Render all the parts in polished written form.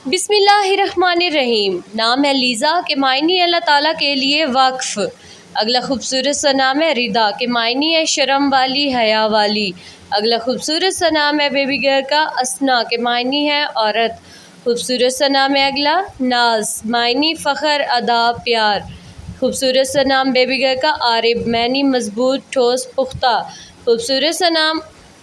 बिस्मिल्लाहिर्रहमानिर्रहीम। नाम है लीज़ा के मायनी अल्लाह ताला के लिए वक्फ़। अगला खूबसूरत सा नाम है रिदा के मायनी है शर्म वाली, हया वाली। अगला खूबसूरत सा नाम है बेबी गर्ल का असना के मायनी है औरत। खूबसूरत सा नाम है अगला नाज, मायनी फ़ख्र, अदा, प्यार। खूबसूरत सा नाम बेबी गर्ल का आरिब, मैनी मजबूत, ठोस, पुख्ता। खूबसूरत सा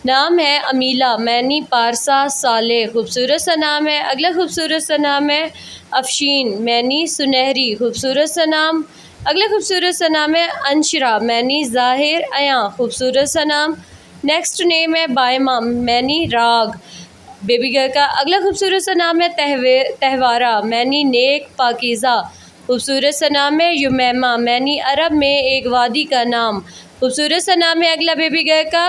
नाम है अमीला, मैनी पारसा, साले। खूबसूरत सा नाम है अगला खूबसूरत सा नाम है अफशीन, मैनी सुनहरी। खूबसूरत सा नाम अगला खूबसूरत सा नाम है अंशरा, मैनी ज़ाहिर, अयां। खूबसूरत सा नाम नेक्स्ट नेम है बायमा, मैनी राग। बेबी गर्ल का अगला खूबसूरत सा नाम है तहवारा, मैनी नेक, पाकीज़ा। खूबसूरत सा नाम है युमैमा, मैनी अरब में एक वादी का नाम। खूबसूरत सा नाम है अगला बेबी गर्ल का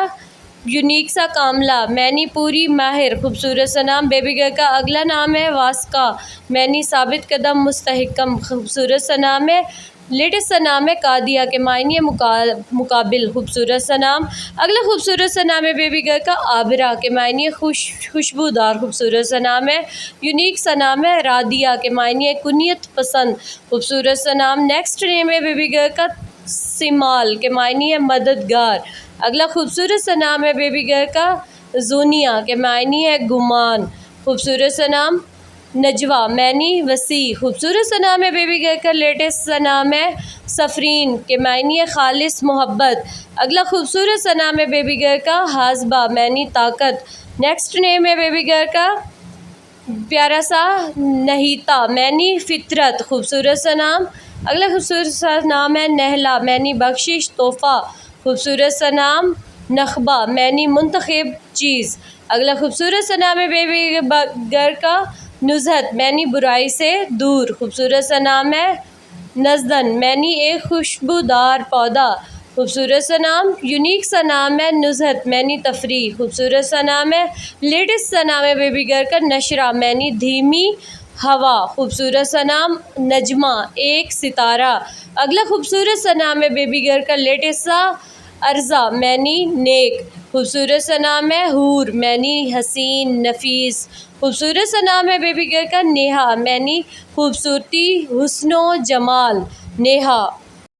यूनिक सा कामला, मैनी पूरी, माहिर। खूबसूरत सा नाम बेबी गर्ल का अगला नाम है वास्का, मैनी साबित कदम, मुस्तहिकम। खूबसूरत सा नाम है लेटेस्ट सा नाम है कादिया के मायने मुकाबिल। खूबसूरत सा नाम अगला खूबसूरत सा नाम है बेबी गर्ल का आबिरा के मायने खुशबूदार। खूबसूरत सा नाम है यूनिक सा नाम है रादिया के मायने कुनियत पसंद। खूबसूरत सा नाम नेक्स्ट नेम है बेबी गर्ल का सिमाल के मायने है मददगार। अगला खूबसूरत सा नाम है बेबी गर्ल का जूनिया के मायने है गुमान। खूबसूरत सा नाम नजवा, मैनी वसी। खूबसूरत सा नाम है बेबी गर्ल का लेटेस्ट सा नाम है सफरीन के मायने खालिस, मोहब्बत। अगला खूबसूरत सा नाम है बेबी गर्ल का हाजबा, मैनी ताकत। नेक्स्ट नेम है बेबी गर्ल का प्यारा सा नहीता, मैनी फितरत। खूबसूरत सा नाम अगला खूबसूरत सा नाम है नहला, मैनी बख्शिश, तोहफ़ा। खूबसूरत सा नाम नखबा, मैनी मुंतखब चीज़। अगला खूबसूरत सा नाम है बेबी गर्ल का नुज़हत, मैनी बुराई से दूर। खूबसूरत सा नाम है नज़दन, मैनी एक खुशबूदार पौधा। खूबसूरत सा नाम यूनिक सा नाम है नुज़हत, मैनी तफरी। खूबसूरत सा नाम है लेटेस्ट सा नाम है बेबी गर्ल का नशरा, मैनी धीमी हवा। खूबसूरत सा नाम नजमा, एक सितारा। अगला खूबसूरत सा नाम है बेबी गर्ल का लेटेस्ट सा अर्ज़ा, मैनी नेक। खूबसूरत सा नाम है हूर, मैनी हसीन, नफीस। खूबसूरत सा नाम है बेबी गर्ल का नेहा, मैनी खूबसूरती, हुस्नो जमाल, नेहा।